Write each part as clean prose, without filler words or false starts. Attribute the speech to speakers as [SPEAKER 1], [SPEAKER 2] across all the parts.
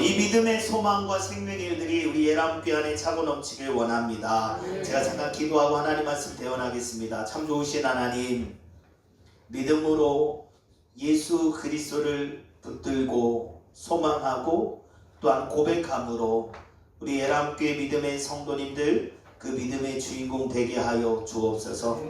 [SPEAKER 1] 이 믿음의 소망과 생명의 일들이 우리 예람교회 안에 차고 넘치길 원합니다. 제가 잠깐 기도하고 하나님 말씀 대언하겠습니다. 참 좋으신 하나님, 믿음으로 예수 그리스도를 붙들고 소망하고 또한 고백함으로 우리 예람교회 믿음의 성도님들 그 믿음의 주인공 되게 하여 주옵소서.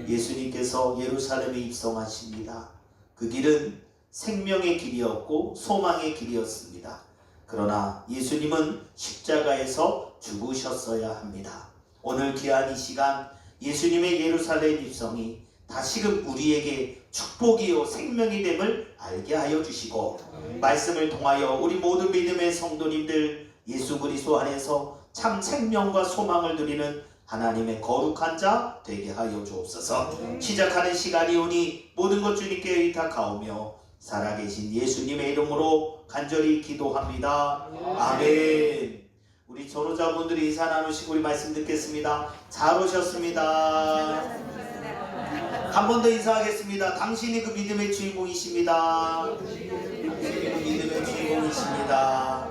[SPEAKER 1] 예수님께서 예루살렘에 입성하십니다. 그 길은 생명의 길이었고 소망의 길이었습니다. 그러나 예수님은 십자가에서 죽으셨어야 합니다. 오늘 귀한 이 시간 예수님의 예루살렘 입성이 다시금 우리에게 축복이요 생명이 됨을 알게 하여 주시고 말씀을 통하여 우리 모든 믿음의 성도님들 예수 그리스도 안에서 참 생명과 소망을 누리는 하나님의 거룩한 자 되게 하여 주옵소서. 시작하는 시간이 오니 모든 것 주님께 의탁하오며 살아계신 예수님의 이름으로 간절히 기도합니다. 아멘. 우리 전호자분들이 인사 나누시고 우리 말씀 듣겠습니다. 잘 오셨습니다. 한 번 더 인사하겠습니다. 당신이 그 믿음의 주인공이십니다. 당신이 그 믿음의 주인공이십니다.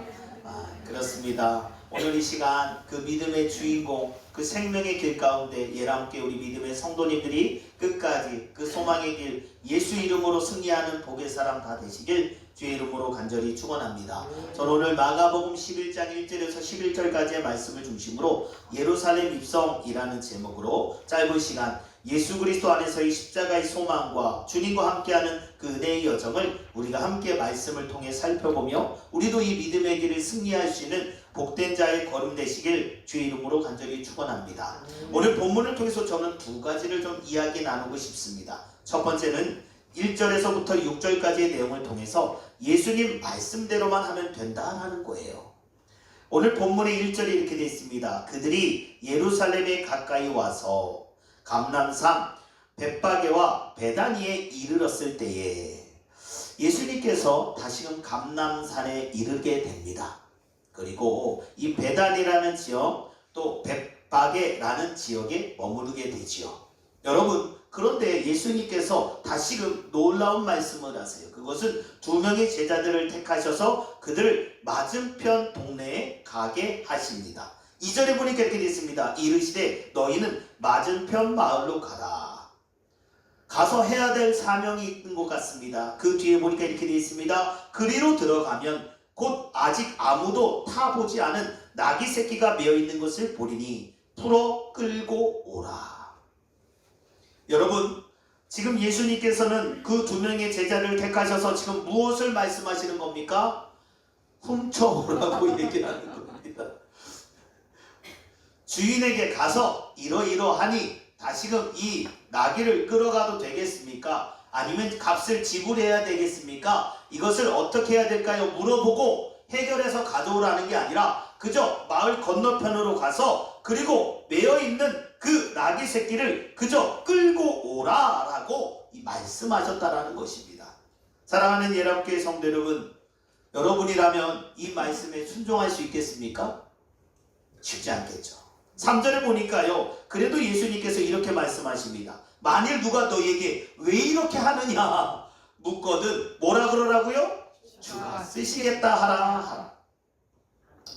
[SPEAKER 1] 그렇습니다. 오늘 이 시간 그 믿음의 주인공, 그 생명의 길 가운데 예람교회 우리 믿음의 성도님들이 끝까지 그 소망의 길 예수 이름으로 승리하는 복의 사람 다 되시길 주의 이름으로 간절히 축원합니다. 저는 오늘 마가복음 11장 1절에서 11절까지의 말씀을 중심으로 예루살렘 입성이라는 제목으로 짧은 시간 예수 그리스도 안에서의 십자가의 소망과 주님과 함께하는 그 은혜의 여정을 우리가 함께 말씀을 통해 살펴보며 우리도 이 믿음의 길을 승리할 수 있는 복된 자의 걸음 되시길 주의 이름으로 간절히 축원합니다. 오늘 본문을 통해서 저는 두 가지를 좀 이야기 나누고 싶습니다. 첫 번째는 1절에서부터 6절까지의 내용을 통해서 예수님 말씀대로만 하면 된다라는 거예요. 오늘 본문의 1절에 이렇게 되어 있습니다. 그들이 예루살렘에 가까이 와서 감람산 벳바게와 베다니에 이르렀을 때에 예수님께서 다시금 감람산에 이르게 됩니다. 그리고 이 베단이라는 지역 또 벳바게라는 지역에 머무르게 되지요. 여러분, 그런데 예수님께서 다시금 놀라운 말씀을 하세요. 그것은 두 명의 제자들을 택하셔서 그들을 맞은편 동네에 가게 하십니다. 2절에 보니까 이렇게 되어 있습니다. 이르시되 너희는 맞은편 마을로 가라. 가서 해야 될 사명이 있는 것 같습니다. 그 뒤에 보니까 이렇게 되어 있습니다. 그리로 들어가면 곧 아직 아무도 타보지 않은 나귀 새끼가 메어 있는 것을 보리니 풀어 끌고 오라. 여러분, 지금 예수님께서는 그 두 명의 제자를 택하셔서 지금 무엇을 말씀하시는 겁니까? 훔쳐오라고 얘기하는 겁니다. 주인에게 가서 이러이러하니 다시금 이 나귀를 끌어가도 되겠습니까? 아니면 값을 지불해야 되겠습니까? 이것을 어떻게 해야 될까요? 물어보고 해결해서 가져오라는 게 아니라 그저 마을 건너편으로 가서 그리고 메어있는 그 나귀 새끼를 그저 끌고 오라라고 말씀하셨다라는 것입니다. 사랑하는 예람교회 성도 여러분, 여러분이라면 이 말씀에 순종할 수 있겠습니까? 쉽지 않겠죠. 3절에 보니까요, 그래도 예수님께서 이렇게 말씀하십니다. 만일 누가 너에게 왜 이렇게 하느냐 묻거든 뭐라 그러라고요? 주가 쓰시겠다 하라.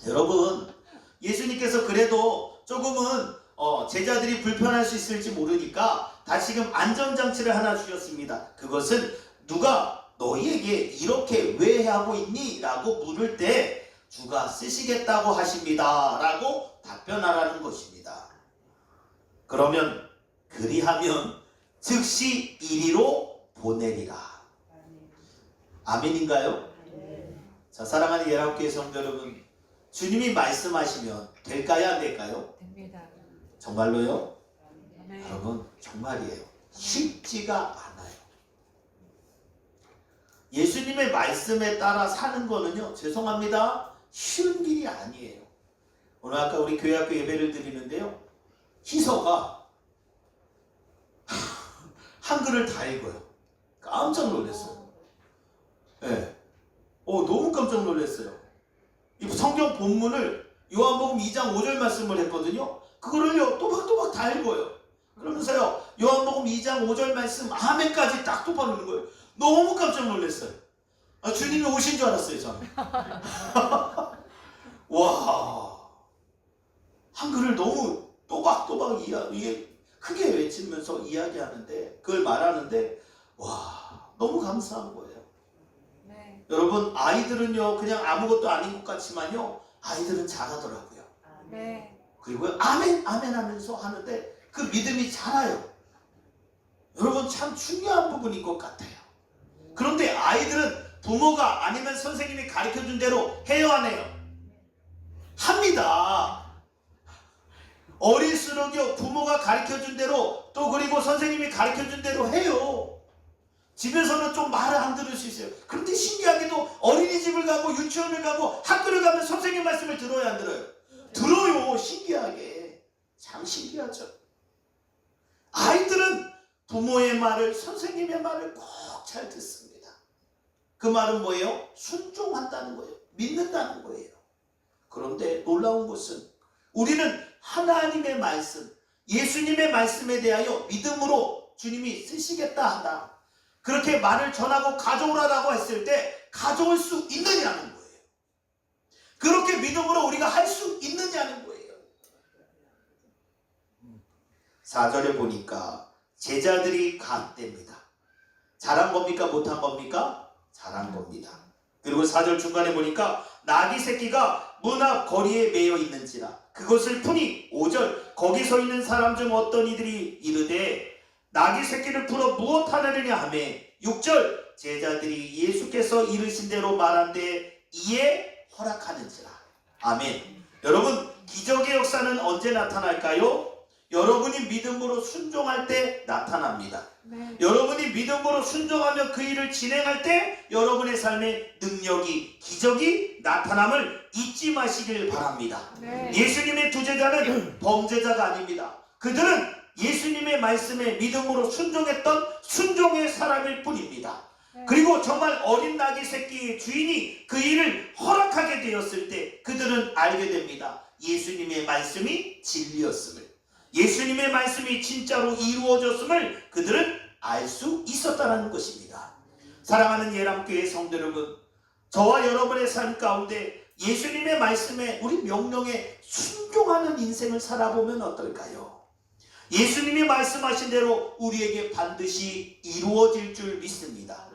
[SPEAKER 1] 여러분, 예수님께서 그래도 조금은 제자들이 불편할 수 있을지 모르니까 다시금 안전장치를 하나 주셨습니다. 그것은 누가 너희에게 이렇게 왜 하고 있니? 라고 물을 때 주가 쓰시겠다고 하십니다 라고 답변하라는 것입니다. 그러면 그리하면 즉시 이리로 보내리라. 아멘인가요? 자, 사랑하는 예람교회 성도 여러분, 주님이 말씀하시면 될까요? 안 될까요?
[SPEAKER 2] 됩니다.
[SPEAKER 1] 정말로요?
[SPEAKER 2] 네.
[SPEAKER 1] 여러분, 정말이에요. 쉽지가 않아요. 예수님의 말씀에 따라 사는 거는요, 죄송합니다, 쉬운 길이 아니에요. 오늘 아까 우리 교회학교 예배를 드리는데요, 희서가 한글을 다 읽어요. 깜짝 놀랐어요. 네. 너무 깜짝 놀랐어요. 이 성경 본문을 요한복음 2장 5절 말씀을 했거든요. 그거를요 또박또박 다 읽어요. 그러면서요 요한복음 2장 5절 말씀 아멘까지 딱 똑바로 읽는 거예요. 너무 깜짝 놀랐어요. 주님이 오신 줄 알았어요, 저는. 보여주면서 이야기하는데, 그걸 말하는데 와, 너무 감사한 거예요.
[SPEAKER 2] 네.
[SPEAKER 1] 여러분, 아이들은요 그냥 아무것도 아닌 것 같지만요 아이들은 잘하더라고요.
[SPEAKER 2] 네.
[SPEAKER 1] 그리고 아멘 아멘 하면서 하는데 그 믿음이 자라요. 여러분, 참 중요한 부분인 것 같아요. 그런데 아이들은 부모가 아니면 선생님이 가르쳐준 대로 해요, 안 해요? 합니다. 어릴수록요 부모가 가르쳐준 대로, 또 그리고 선생님이 가르쳐준 대로 해요. 집에서는 좀 말을 안 들을 수 있어요. 그런데 신기하게도 어린이집을 가고 유치원을 가고 학교를 가면 선생님 말씀을 들어요, 안 들어요? 들어요. 신기하게. 참 신기하죠. 아이들은 부모의 말을, 선생님의 말을 꼭 잘 듣습니다. 그 말은 뭐예요? 순종한다는 거예요. 믿는다는 거예요. 그런데 놀라운 것은 우리는 하나님의 말씀, 예수님의 말씀에 대하여 믿음으로 주님이 쓰시겠다 한다, 그렇게 말을 전하고 가져오라라고 했을 때 가져올 수 있느냐는 거예요. 그렇게 믿음으로 우리가 할 수 있느냐는 거예요. 4절에 보니까 제자들이 갔답니다. 잘한 겁니까? 못한 겁니까? 잘한 겁니다. 그리고 4절 중간에 보니까 나귀 새끼가 문 앞 거리에 매여 있는지라 그것을 푸니 5절 거기 서 있는 사람 중 어떤 이들이 이르되 나귀 새끼를 풀어 무엇 하느냐 하며 6절 제자들이 예수께서 이르신 대로 말한데 이에 허락하는지라. 아멘. 여러분, 기적의 역사는 언제 나타날까요? 여러분이 믿음으로 순종할 때 나타납니다.
[SPEAKER 2] 네.
[SPEAKER 1] 여러분이 믿음으로 순종하며 그 일을 진행할 때 여러분의 삶에 능력이, 기적이 나타남을 잊지 마시길 바랍니다.
[SPEAKER 2] 네.
[SPEAKER 1] 예수님의 두 제자는 범죄자가 아닙니다. 그들은 예수님의 말씀에 믿음으로 순종했던 순종의 사람일 뿐입니다.
[SPEAKER 2] 네.
[SPEAKER 1] 그리고 정말 어린 나귀 새끼의 주인이 그 일을 허락하게 되었을 때 그들은 알게 됩니다. 예수님의 말씀이 진리였음을, 예수님의 말씀이 진짜로 이루어졌음을 그들은 알 수 있었다는 것입니다. 사랑하는 예람교회 성도 여러분, 저와 여러분의 삶 가운데 예수님의 말씀에, 우리 명령에 순종하는 인생을 살아보면 어떨까요? 예수님이 말씀하신 대로 우리에게 반드시 이루어질 줄 믿습니다.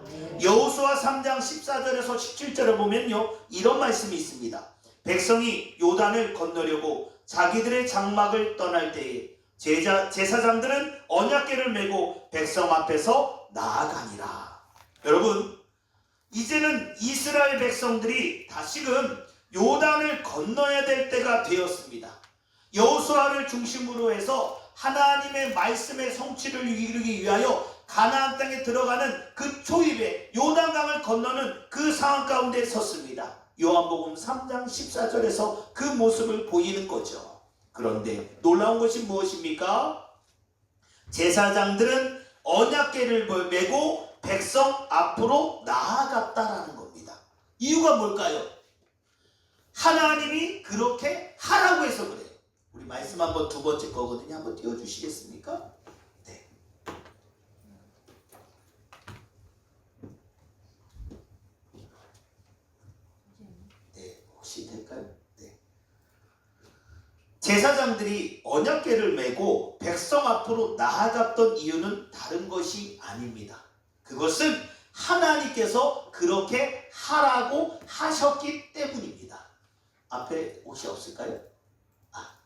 [SPEAKER 1] 여호수아 3장 14절에서 17절에 보면요 이런 말씀이 있습니다. 백성이 요단을 건너려고 자기들의 장막을 떠날 때에 제사장들은 언약궤를 메고 백성 앞에서 나아가니라. 여러분, 이제는 이스라엘 백성들이 다시금 요단을 건너야 될 때가 되었습니다. 여호수아를 중심으로 해서 하나님의 말씀의 성취를 이루기 위하여 가나안 땅에 들어가는 그 초입에 요단강을 건너는 그 상황 가운데 섰습니다. 요한복음 3장 14절에서 그 모습을 보이는 거죠. 그런데 놀라운 것이 무엇입니까? 제사장들은 언약궤를 메고 백성 앞으로 나아갔다라는 겁니다. 이유가 뭘까요? 하나님이 그렇게 하라고 해서 그래요. 우리 말씀 한번 두 번째 거거든요. 한번 띄워주시겠습니까? 네. 네, 혹시 될까요? 네. 제사장들이 언약궤를 메고 백성 앞으로 나아갔던 이유는 다른 것이 아닙니다. 그것은 하나님께서 그렇게 하라고 하셨기 때문입니다. 앞에 혹시 없을까요?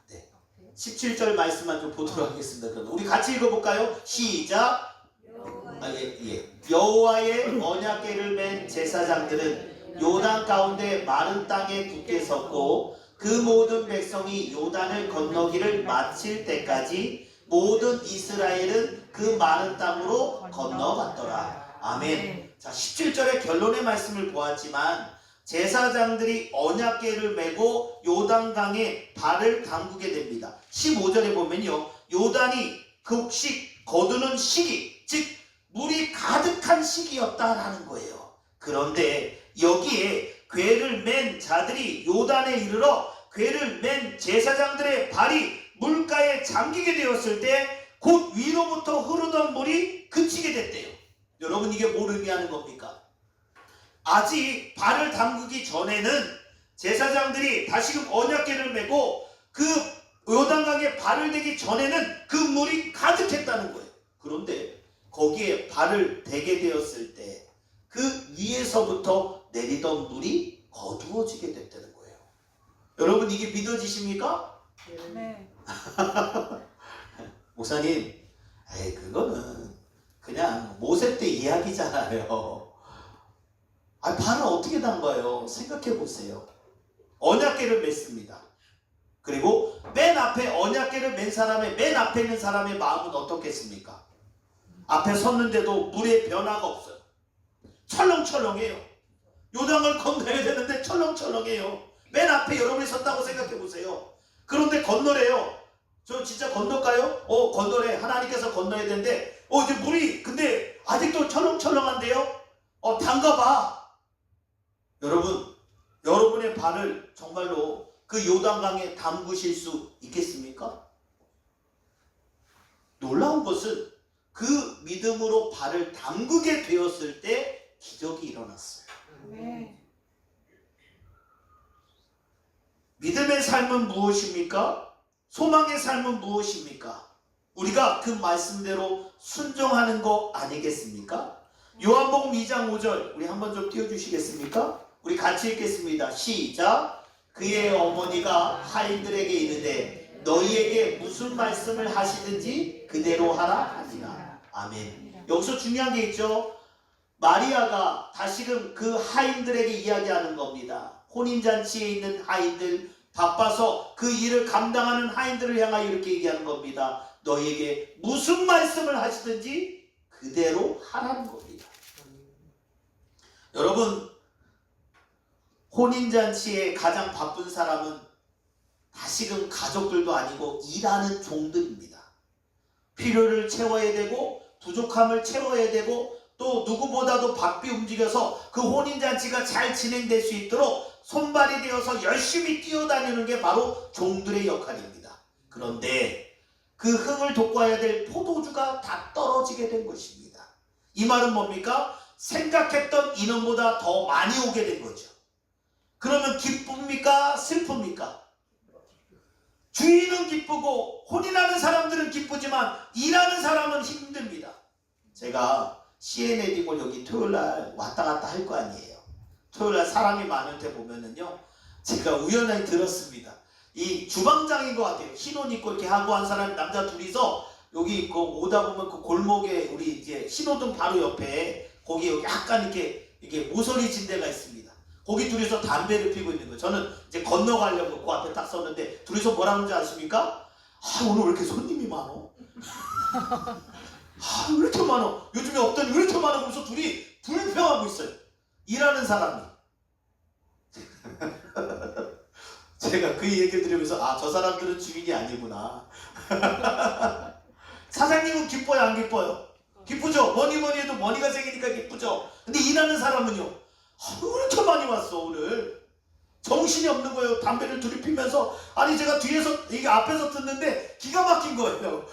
[SPEAKER 1] 네. 17절 말씀만 좀 보도록 하겠습니다. 그럼 우리 같이 읽어볼까요? 시작. 여호와의 언약궤를 맨 제사장들은 요단 가운데 마른 땅에 굳게 섰고 그 모든 백성이 요단을 건너기를 마칠 때까지 모든 이스라엘은 그 마른 땅으로 건너갔더라. 아멘. 자, 17절의 결론의 말씀을 보았지만 제사장들이 언약궤를 메고 요단강에 발을 담그게 됩니다. 15절에 보면요 요단이 곡식 거두는 시기, 즉 물이 가득한 시기였다라는 거예요. 그런데 여기에 궤를 맨 자들이 요단에 이르러 궤를 맨 제사장들의 발이 물가에 잠기게 되었을 때 곧 위로부터 흐르던 물이 그치게 됐대요. 여러분, 이게 뭘 의미하는 겁니까? 아직 발을 담그기 전에는 제사장들이 다시금 언약궤를 메고 그 요단강에 발을 대기 전에는 그 물이 가득했다는 거예요. 그런데 거기에 발을 대게 되었을 때 그 위에서부터 내리던 물이 거두어지게 됐다는 거예요. 여러분 이게 믿어지십니까?
[SPEAKER 2] 네.
[SPEAKER 1] 목사님, 에이 그거는 그냥 모세 때 이야기잖아요. 아, 발을 어떻게 담가요? 생각해 보세요. 언약궤를 맸습니다. 그리고 맨 앞에 언약궤를 맨 사람의 맨 앞에 있는 사람의 마음은 어떻겠습니까? 앞에 섰는데도 물에 변화가 없어요. 철렁철렁해요. 요단을 건너야 되는데 철렁철렁해요. 맨 앞에 여러분이 섰다고 생각해 보세요. 그런데 건너래요. 저 진짜 건널까요? 건너래. 하나님께서 건너야 되는데 이제 물이 근데 아직도 철렁철렁한데요? 담가봐. 여러분, 여러분의 발을 정말로 그 요단강에 담그실 수 있겠습니까? 놀라운 것은 그 믿음으로 발을 담그게 되었을 때 기적이 일어났어요.
[SPEAKER 2] 네.
[SPEAKER 1] 믿음의 삶은 무엇입니까? 소망의 삶은 무엇입니까? 우리가 그 말씀대로 순종하는 거 아니겠습니까? 요한복음 2장 5절 우리 한번 좀 띄워주시겠습니까? 우리 같이 읽겠습니다. 시작. 그의 어머니가 하인들에게 이르되 너희에게 무슨 말씀을 하시든지 그대로 하라 하니라. 아멘. 여기서 중요한 게 있죠. 마리아가 다시금 그 하인들에게 이야기하는 겁니다. 혼인잔치에 있는 하인들, 바빠서 그 일을 감당하는 하인들을 향하여 이렇게 얘기하는 겁니다. 너희에게 무슨 말씀을 하시든지 그대로 하라는 겁니다. 여러분, 혼인잔치에 가장 바쁜 사람은 다시금 가족들도 아니고 일하는 종들입니다. 필요를 채워야 되고 부족함을 채워야 되고 또 누구보다도 바삐 움직여서 그 혼인잔치가 잘 진행될 수 있도록 손발이 되어서 열심히 뛰어다니는 게 바로 종들의 역할입니다. 그런데 그 흥을 돋궈야 될 포도주가 다 떨어지게 된 것입니다. 이 말은 뭡니까? 생각했던 인원보다 더 많이 오게 된 거죠. 그러면 기쁩니까? 슬픕니까? 주인은 기쁘고 혼인하는 사람들은 기쁘지만 일하는 사람은 힘듭니다. 제가 CNA-고 여기 토요일날 왔다 갔다 할 거 아니에요. 토요일날 사람이 많을 때 보면은요, 제가 우연히 들었습니다. 이 주방장인 것 같아요. 흰 옷 입고 이렇게 하고 한 사람 남자 둘이서 여기 오다 보면 그 골목에 우리 이제 신호등 바로 옆에 거기 약간 이렇게 모서리 진 데가 있습니다. 거기 둘이서 담배를 피고 있는 거예요. 저는 이제 건너가려고 그 앞에 딱 섰는데 둘이서 뭐라 하는지 아십니까? 오늘 왜 이렇게 손님이 많어? 왜 이렇게 많아? 요즘에 없더니 왜 이렇게 많아? 그러면서 둘이 불평하고 있어요. 일하는 사람이. 제가 그 얘기를 들으면서 저 사람들은 주인이 아니구나. 사장님은 기뻐요, 안 기뻐요? 기쁘죠? 뭐니 해도 머니가 생기니까 기쁘죠? 근데 일하는 사람은요, 왜 이렇게 많이 왔어 오늘? 정신이 없는 거예요. 담배를 둘이 피면서 아니 제가 뒤에서 이게 앞에서 듣는데 기가 막힌 거예요.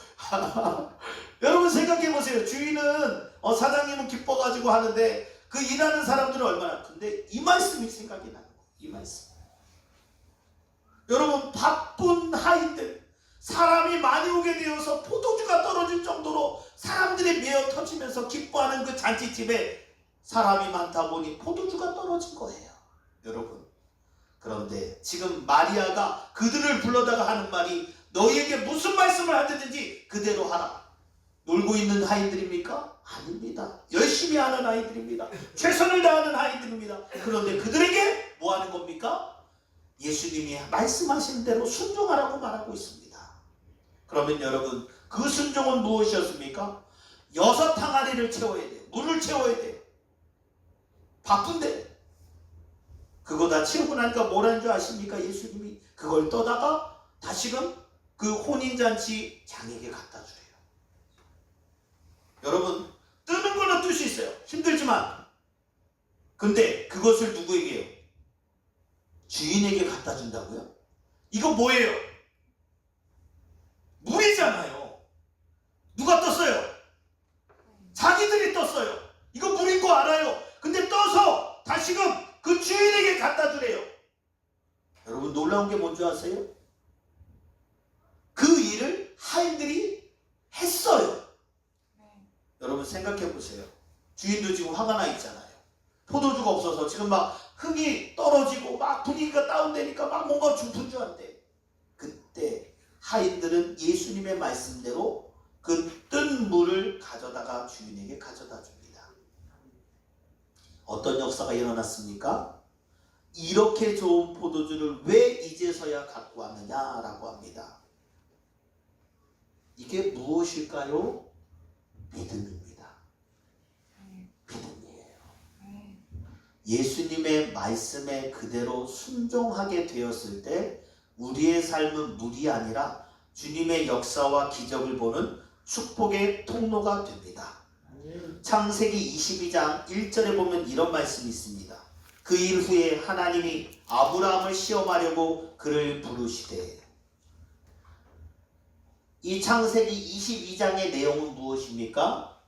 [SPEAKER 1] 여러분 생각해 보세요. 주인은 사장님은 기뻐가지고 하는데 그 일하는 사람들은 얼마나. 근데 이 말씀이 생각이 나는 거예요. 이 말씀. 여러분 바쁜 하인들, 사람이 많이 오게 되어서 포도주가 떨어질 정도로 사람들이 메어 터지면서 기뻐하는 그 잔치집에 사람이 많다 보니 포도주가 떨어진 거예요. 여러분, 그런데 지금 마리아가 그들을 불러다가 하는 말이 너희에게 무슨 말씀을 하든지 그대로 하라. 놀고 있는 하인들입니까? 아닙니다. 열심히 하는 아이들입니다. 최선을 다하는 아이들입니다. 그런데 그들에게 뭐 하는 겁니까? 예수님이 말씀하신 대로 순종하라고 말하고 있습니다. 그러면 여러분, 그 순종은 무엇이었습니까? 6 항아리를 채워야 돼요. 물을 채워야 돼요. 바쁜데 그거 다 채우고 나니까 뭐라는 줄 아십니까? 예수님이 그걸 떠다가 다시금 그 혼인잔치 장에게 갖다 주래요. 여러분, 뜨는 거는 뜰 수 있어요. 힘들지만. 근데 그것을 누구에게요? 주인에게 갖다 준다고요? 이거 뭐예요? 물이잖아요. 누가 떴어요? 자기들이 떴어요. 이거 물인 거 알아요. 근데 떠서 다시금 그 주인에게 갖다 주래요. 여러분 놀라운 게 뭔지 아세요? 하인들이 했어요.
[SPEAKER 2] 네.
[SPEAKER 1] 여러분 생각해 보세요. 주인도 지금 화가 나 있잖아요. 포도주가 없어서 지금 막 흥이 떨어지고 막 분위기가 다운되니까 막 뭔가 중풍주한데, 그때 하인들은 예수님의 말씀대로 그 뜬 물을 가져다가 주인에게 가져다 줍니다. 어떤 역사가 일어났습니까? 이렇게 좋은 포도주를 왜 이제서야 갖고 왔느냐라고 합니다. 이게 무엇일까요? 믿음입니다. 믿음이에요.
[SPEAKER 2] 네.
[SPEAKER 1] 예수님의 말씀에 그대로 순종하게 되었을 때 우리의 삶은 물이 아니라 주님의 역사와 기적을 보는 축복의 통로가 됩니다. 창세기 22장 1절에 보면 이런 말씀이 있습니다. 그 일 후에 하나님이 아브라함을 시험하려고 그를 부르시되. 이 창세기 22장의 내용은 무엇입니까?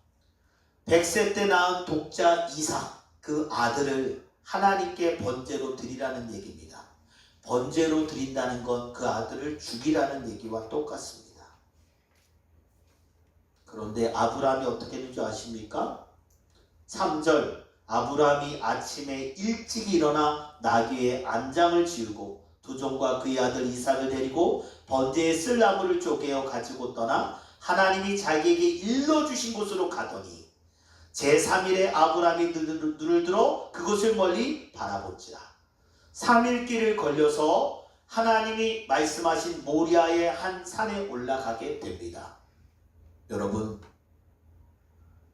[SPEAKER 1] 100세 때 낳은 독자 이삭, 그 아들을 하나님께 번제로 드리라는 얘기입니다. 번제로 드린다는 건 그 아들을 죽이라는 얘기와 똑같습니다. 그런데 아브라함이 어떻게 했는 줄 아십니까? 3절, 아브라함이 아침에 일찍 일어나 나귀의 안장을 지우고 두 종과 그의 아들 이삭을 데리고 번제에 쓸 나무를 쪼개어 가지고 떠나 하나님이 자기에게 일러주신 곳으로 가더니 제3일에 아브라함이 눈을 들어 그곳을 멀리 바라본지라. 3일 길을 걸려서 하나님이 말씀하신 모리아의 한 산에 올라가게 됩니다. 여러분,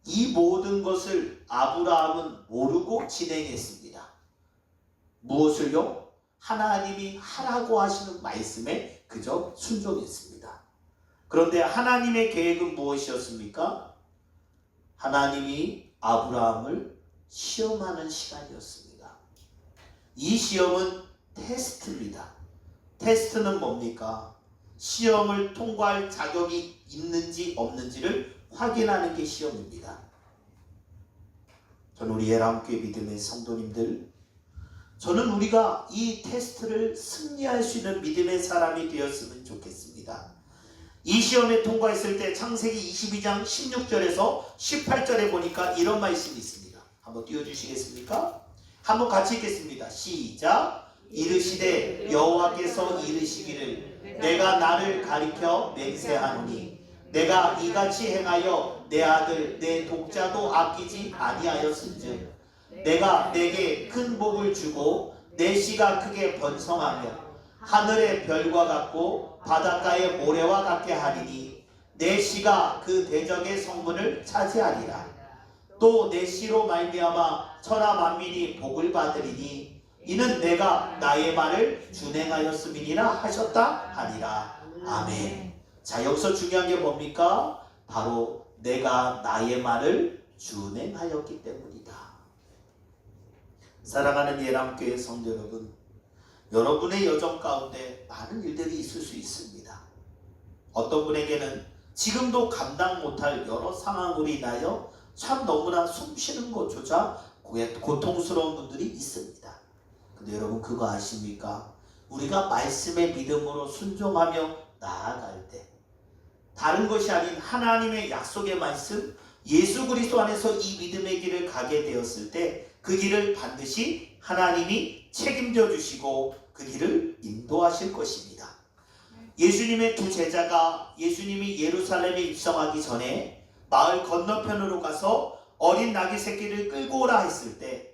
[SPEAKER 1] 이 모든 것을 아브라함은 모르고 진행했습니다. 무엇을요? 하나님이 하라고 하시는 말씀에 그저 순종했습니다. 그런데 하나님의 계획은 무엇이었습니까? 하나님이 아브라함을 시험하는 시간이었습니다. 이 시험은 테스트입니다. 테스트는 뭡니까? 시험을 통과할 자격이 있는지 없는지를 확인하는 게 시험입니다. 저는 우리 예람교회 믿음의 성도님들, 저는 우리가 이 테스트를 승리할 수 있는 믿음의 사람이 되었으면 좋겠습니다. 이 시험에 통과했을 때 창세기 22장 16절에서 18절에 보니까 이런 말씀이 있습니다. 한번 띄워주시겠습니까? 한번 같이 읽겠습니다. 시작. 이르시되 여호와께서 이르시기를 내가 나를 가리켜 맹세하노니 내가 이같이 행하여 내 아들 내 독자도 아끼지 아니하였은즉 내가 내게 큰 복을 주고 내 씨가 크게 번성하며 하늘의 별과 같고 바닷가의 모래와 같게 하리니 내 씨가 그 대적의 성문을 차지하리라. 또 내 씨로 말미암아 천하 만민이 복을 받으리니 이는 내가 나의 말을 준행하였음이니라 하셨다 하니라. 아멘. 자, 여기서 중요한 게 뭡니까? 바로 내가 나의 말을 준행하였기 때문이다. 사랑하는 예람교회 성도 여러분, 여러분의 여정 가운데 많은 일들이 있을 수 있습니다. 어떤 분에게는 지금도 감당 못할 여러 상황으로 인하여 참 너무나 숨쉬는 것조차 고통스러운 분들이 있습니다. 근데 여러분 그거 아십니까? 우리가 말씀의 믿음으로 순종하며 나아갈 때 다른 것이 아닌 하나님의 약속의 말씀, 예수 그리스도 안에서 이 믿음의 길을 가게 되었을 때 그 길을 반드시 하나님이 책임져 주시고 그 길을 인도하실 것입니다. 예수님의 두 제자가 예수님이 예루살렘에 입성하기 전에 마을 건너편으로 가서 어린 나귀 새끼를 끌고 오라 했을 때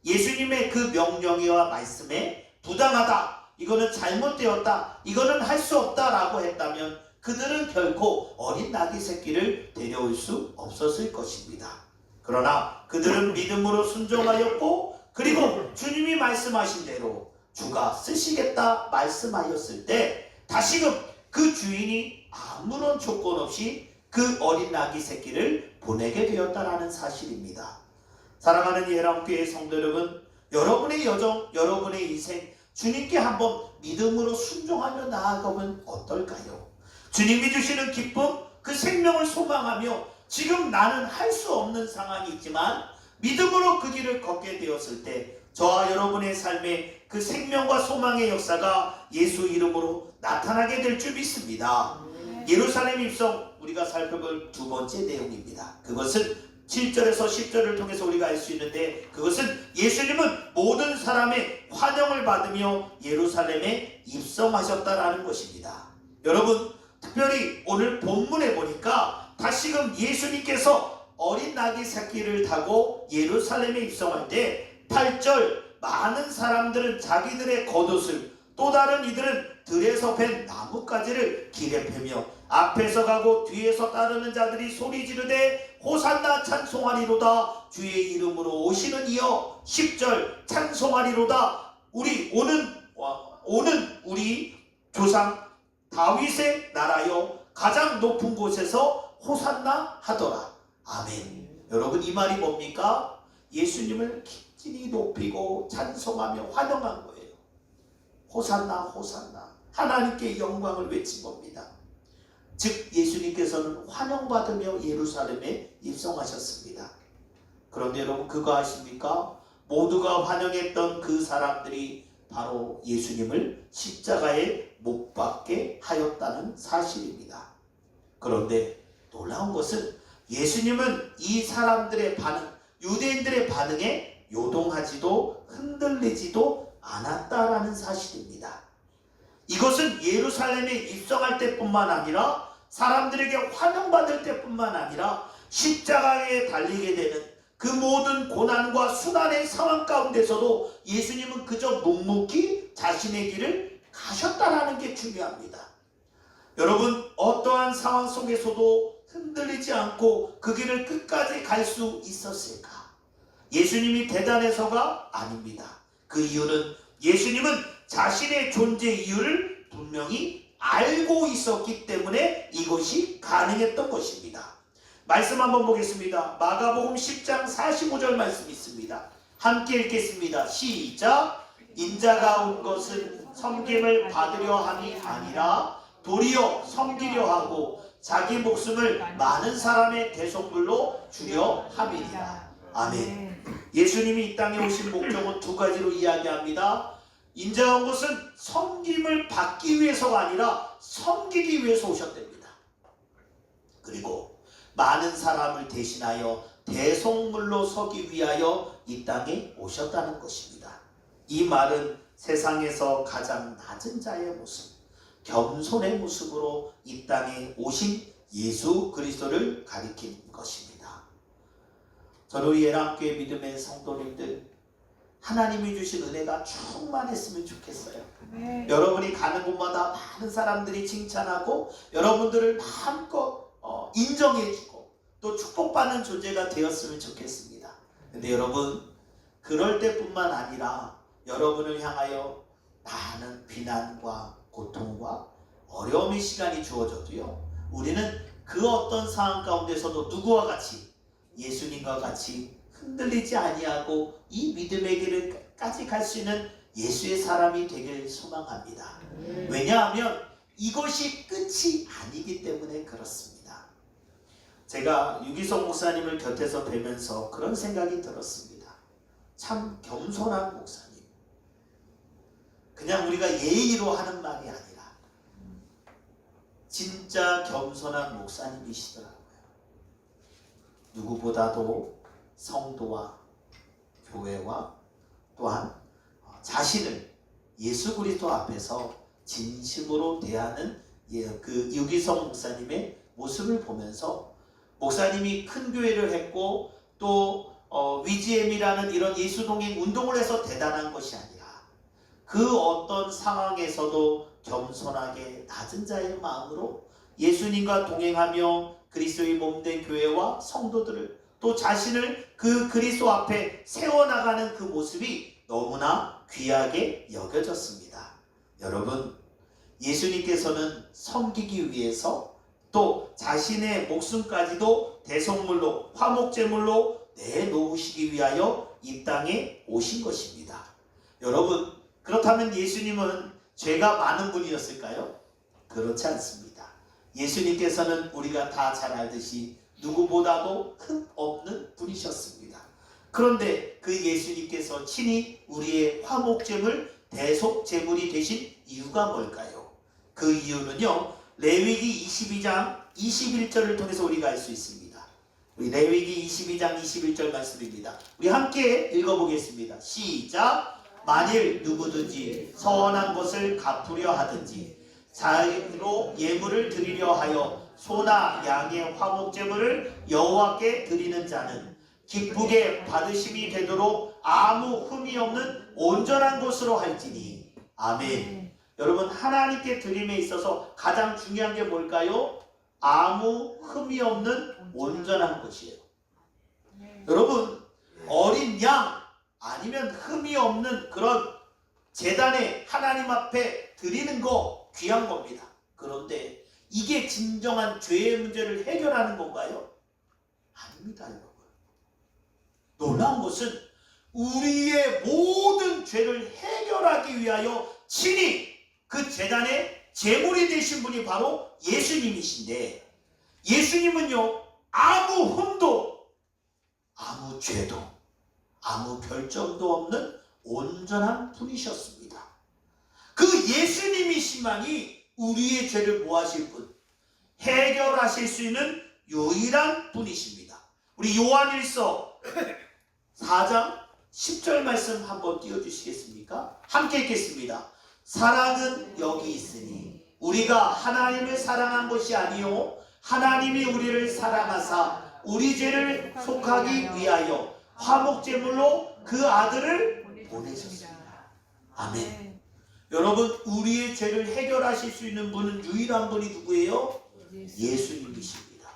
[SPEAKER 1] 예수님의 그 명령과 말씀에 부당하다, 이거는 잘못되었다, 이거는 할 수 없다라고 했다면 그들은 결코 어린 나귀 새끼를 데려올 수 없었을 것입니다. 그러나 그들은 믿음으로 순종하였고 그리고 주님이 말씀하신 대로 주가 쓰시겠다 말씀하였을 때 다시금 그 주인이 아무런 조건 없이 그 어린 나귀 새끼를 보내게 되었다라는 사실입니다. 사랑하는 예람교회 성도 여러분, 여러분의 여정, 여러분의 인생 주님께 한번 믿음으로 순종하며 나아가면 어떨까요? 주님이 주시는 기쁨, 그 생명을 소망하며 지금 나는 할 수 없는 상황이 있지만 믿음으로 그 길을 걷게 되었을 때 저와 여러분의 삶에 그 생명과 소망의 역사가 예수 이름으로 나타나게 될 줄 믿습니다. 예루살렘 입성, 우리가 살펴볼 두 번째 내용입니다. 그것은 7절에서 10절을 통해서 우리가 알 수 있는데, 그것은 예수님은 모든 사람의 환영을 받으며 예루살렘에 입성하셨다라는 것입니다. 여러분, 특별히 오늘 본문에 보니까 다시금 예수님께서 어린 나귀 새끼를 타고 예루살렘에 입성할 때 8절, 많은 사람들은 자기들의 겉옷을, 또 다른 이들은 들에서 팬 나뭇가지를 길에 패며 앞에서 가고 뒤에서 따르는 자들이 소리 지르되 호산나 찬송하리로다, 주의 이름으로 오시는 이여. 10절, 찬송하리로다, 우리 오는 우리 조상 다윗의 나라여, 가장 높은 곳에서 호산나 하더라. 아멘. 여러분, 이 말이 뭡니까? 예수님을 깊이 높이고 찬송하며 환영한 거예요. 호산나 호산나, 하나님께 영광을 외친 겁니다. 즉 예수님께서는 환영받으며 예루살렘에 입성하셨습니다. 그런데 여러분, 그거 아십니까? 모두가 환영했던 그 사람들이 바로 예수님을 십자가에 못 박게 하였다는 사실입니다. 그런데 놀라운 것은 예수님은 이 사람들의 반응, 유대인들의 반응에 요동하지도 흔들리지도 않았다라는 사실입니다. 이것은 예루살렘에 입성할 때뿐만 아니라 사람들에게 환영받을 때뿐만 아니라 십자가에 달리게 되는 그 모든 고난과 수난의 상황 가운데서도 예수님은 그저 묵묵히 자신의 길을 가셨다라는 게 중요합니다. 여러분, 어떠한 상황 속에서도 흔들리지 않고 그 길을 끝까지 갈 수 있었을까? 예수님이 대단해서가 아닙니다. 그 이유는 예수님은 자신의 존재 이유를 분명히 알고 있었기 때문에 이것이 가능했던 것입니다. 말씀 한번 보겠습니다. 마가복음 10장 45절 말씀 있습니다. 함께 읽겠습니다. 시작. 인자가 온 것은 섬김을 받으려 함이 아니라 도리어 섬기려 하고 자기 목숨을 많은 사람의 대속물로 주려 함이니라. 아멘. 예수님이 이 땅에 오신 목적은 두 가지로 이야기합니다. 인자가 온 것은 섬김을 받기 위해서가 아니라 섬기기 위해서 오셨답니다. 그리고 많은 사람을 대신하여 대속물로 서기 위하여 이 땅에 오셨다는 것입니다. 이 말은 세상에서 가장 낮은 자의 모습, 겸손의 모습으로 이 땅에 오신 예수 그리스도를 가리킨 것입니다. 저는 우리 예람교회 믿음의 성도님들, 하나님이 주신 은혜가 충만했으면 좋겠어요.
[SPEAKER 2] 네.
[SPEAKER 1] 여러분이 가는 곳마다 많은 사람들이 칭찬하고 여러분들을 마음껏 인정해주고 또 축복받는 존재가 되었으면 좋겠습니다. 근데 여러분, 그럴 때뿐만 아니라 여러분을 향하여 많은 비난과 고통과 어려움의 시간이 주어져도요, 우리는 그 어떤 상황 가운데서도 누구와 같이, 예수님과 같이 흔들리지 아니하고 이 믿음의 길을까지 갈 수 있는 예수의 사람이 되길 소망합니다. 왜냐하면 이것이 끝이 아니기 때문에 그렇습니다. 제가 유기성 목사님을 곁에서 뵈면서 그런 생각이 들었습니다. 참 겸손한 목사님. 그냥 우리가 예의로 하는 말이 아니라 진짜 겸손한 목사님이시더라고요. 누구보다도 성도와 교회와 또한 자신을 예수 그리스도 앞에서 진심으로 대하는 그 유기성 목사님의 모습을 보면서, 목사님이 큰 교회를 했고 또 위지엠이라는 이런 예수동행 운동을 해서 대단한 것이 아니라 그 어떤 상황에서도 겸손하게 낮은 자의 마음으로 예수님과 동행하며 그리스도의 몸된 교회와 성도들을, 또 자신을 그 그리스도 앞에 세워나가는 그 모습이 너무나 귀하게 여겨졌습니다. 여러분, 예수님께서는 섬기기 위해서 또 자신의 목숨까지도 대속물로, 화목제물로 내놓으시기 위하여 이 땅에 오신 것입니다. 여러분, 그렇다면 예수님은 죄가 많은 분이었을까요? 그렇지 않습니다. 예수님께서는 우리가 다 잘 알듯이 누구보다도 흠 없는 분이셨습니다. 그런데 그 예수님께서 친히 우리의 화목제물, 대속제물이 되신 이유가 뭘까요? 그 이유는요, 레위기 22장 21절을 통해서 우리가 알 수 있습니다. 우리 레위기 22장 21절 말씀입니다. 우리 함께 읽어보겠습니다. 시작. 만일 누구든지 서원한 것을 갚으려 하든지 자기로 예물을 드리려 하여 소나 양의 화목제물을 여호와께 드리는 자는 기쁘게 받으심이 되도록 아무 흠이 없는 온전한 것으로 할지니. 아멘. 여러분, 하나님께 드림에 있어서 가장 중요한 게 뭘까요? 아무 흠이 없는 온전한 것이에요. 여러분, 어린 양 아니면 흠이 없는 그런 제단에 하나님 앞에 드리는 거 귀한 겁니다. 그런데 이게 진정한 죄의 문제를 해결하는 건가요? 아닙니다, 여러분. 놀라운 것은 우리의 모든 죄를 해결하기 위하여 친히 그 제단에 제물이 되신 분이 바로 예수님이신데, 예수님은요 아무 흠도 아무 죄도 아무 별점도 없는 온전한 분이셨습니다. 그 예수님이시만이 우리의 죄를 뭐하실 분, 해결하실 수 있는 유일한 분이십니다. 우리 요한일서 4장 10절 말씀 한번 띄워주시겠습니까? 함께 읽겠습니다. 사랑은 여기 있으니 우리가 하나님을 사랑한 것이 아니요 하나님이 우리를 사랑하사 우리 죄를 속하기 위하여 화목제물로 그 아들을 보내셨습니다. 아멘. 여러분, 우리의 죄를 해결하실 수 있는 분은 유일한 분이 누구예요? 예수님이십니다.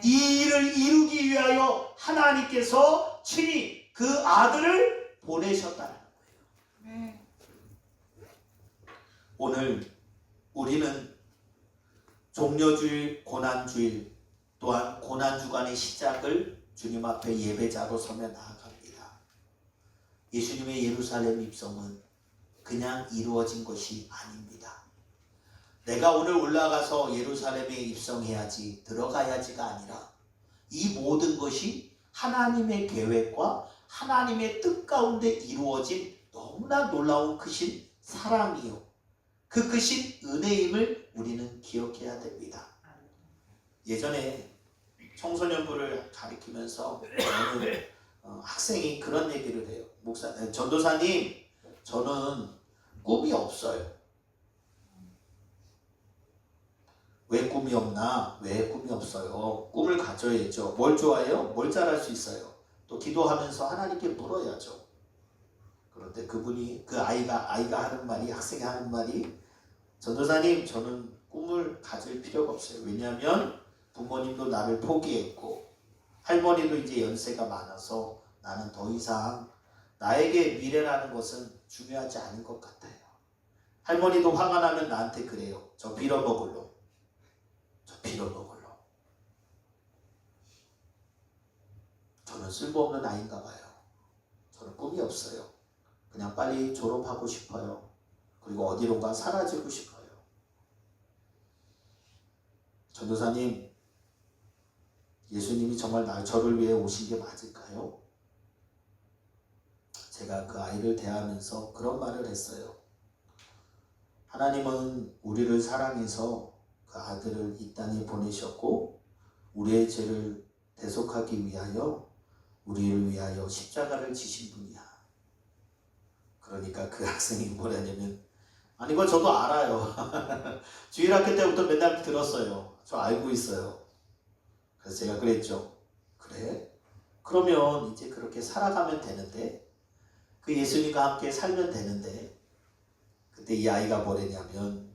[SPEAKER 1] 이 일을 이루기 위하여 하나님께서 친히 그 아들을 보내셨다는 거예요. 오늘 우리는 종려주일, 고난주일, 또한 고난주간의 시작을 주님 앞에 예배자로 서며 나아갑니다. 예수님의 예루살렘 입성은 그냥 이루어진 것이 아닙니다. 내가 오늘 올라가서 예루살렘에 입성해야지, 들어가야지가 아니라 이 모든 것이 하나님의 계획과 하나님의 뜻 가운데 이루어진 너무나 놀라운 크신 사랑이요, 그 크신 은혜임을 우리는 기억해야 됩니다. 예전에 청소년부를 가리키면서 어느 학생이 그런 얘기를 해요. 전도사님, 저는 꿈이 없어요. 왜 꿈이 없나? 왜 꿈이 없어요? 꿈을 가져야죠. 뭘 좋아해요? 뭘 잘할 수 있어요? 또 기도하면서 하나님께 물어야죠. 그런데 그 아이가 하는 말이, 학생이 하는 말이, 전도사님, 저는 꿈을 가질 필요가 없어요. 왜냐하면 부모님도 나를 포기했고 할머니도 이제 연세가 많아서 나는 더 이상 나에게 미래라는 것은 중요하지 않은 것 같아요. 할머니도 화가 나면 나한테 그래요. 저 빌어먹을로. 저는 쓸모없는 아이인가 봐요. 저는 꿈이 없어요. 그냥 빨리 졸업하고 싶어요. 그리고 어디론가 사라지고 싶어요. 전도사님, 예수님이 정말 저를 위해 오신 게 맞을까요? 제가 그 아이를 대하면서 그런 말을 했어요. 하나님은 우리를 사랑해서 그 아들을 이 땅에 보내셨고 우리의 죄를 대속하기 위하여 우리를 위하여 십자가를 지신 분이야. 그러니까 그 학생이 뭐라냐면, 아니 이거 저도 알아요. 주일학교 때부터 맨날 들었어요. 저 알고 있어요. 그래서 제가 그랬죠. 그래? 그러면 이제 그렇게 살아가면 되는데, 그 예수님과 함께 살면 되는데, 그때 이 아이가 뭐랬냐면,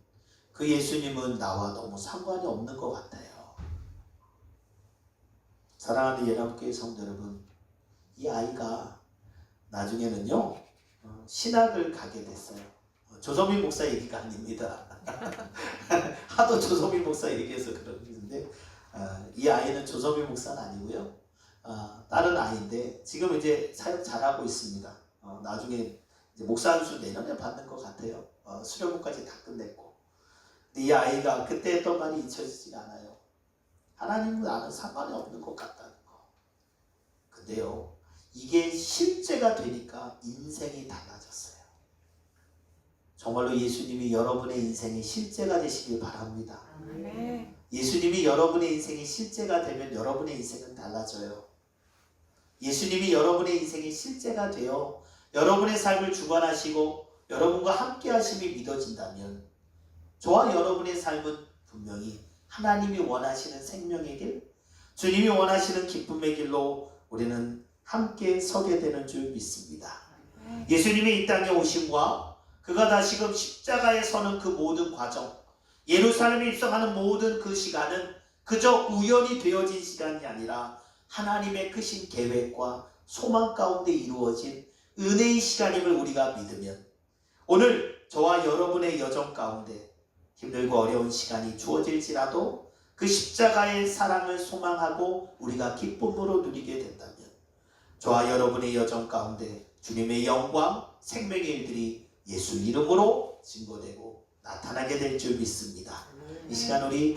[SPEAKER 1] 그 예수님은 나와 너무 상관이 없는 것 같아요. 사랑하는 예람교회 성도 여러분, 이 아이가 나중에는요 신학을 가게 됐어요. 조성민 목사 얘기가 아닙니다. 하도 조성민 목사 얘기해서 그러는데, 이 아이는 조성민 목사는 아니고요, 다른 아이인데 지금 이제 사역 잘하고 있습니다. 나중에 이제 목사 안수 내년에 받는 것 같아요. 수련부까지 다 끝냈고. 근데 이 아이가 그때 했던 말이 잊혀지지가 않아요. 하나님은 나는 상관이 없는 것 같다는 거. 근데요, 이게 실제가 되니까 인생이 달라졌어요. 정말로 예수님이 여러분의 인생의 실제가 되시길 바랍니다.
[SPEAKER 2] 아멘.
[SPEAKER 1] 예수님이 여러분의 인생의 실제가 되면 여러분의 인생은 달라져요. 예수님이 여러분의 인생의 실제가 되어 여러분의 삶을 주관하시고 여러분과 함께 하심이 믿어진다면 저와 여러분의 삶은 분명히 하나님이 원하시는 생명의 길, 주님이 원하시는 기쁨의 길로 우리는 함께 서게 되는 줄 믿습니다. 예수님이 이 땅에 오심과 그가 다시금 십자가에 서는 그 모든 과정, 예루살렘에 입성하는 모든 그 시간은 그저 우연히 되어진 시간이 아니라 하나님의 크신 계획과 소망 가운데 이루어진 은혜의 시간임을 우리가 믿으면 오늘 저와 여러분의 여정 가운데 힘들고 어려운 시간이 주어질지라도 그 십자가의 사랑을 소망하고 우리가 기쁨으로 누리게 된다면 저와 여러분의 여정 가운데 주님의 영광, 생명의 일들이 예수 이름으로 증거되고 나타나게 될 줄 믿습니다. 이 시간 우리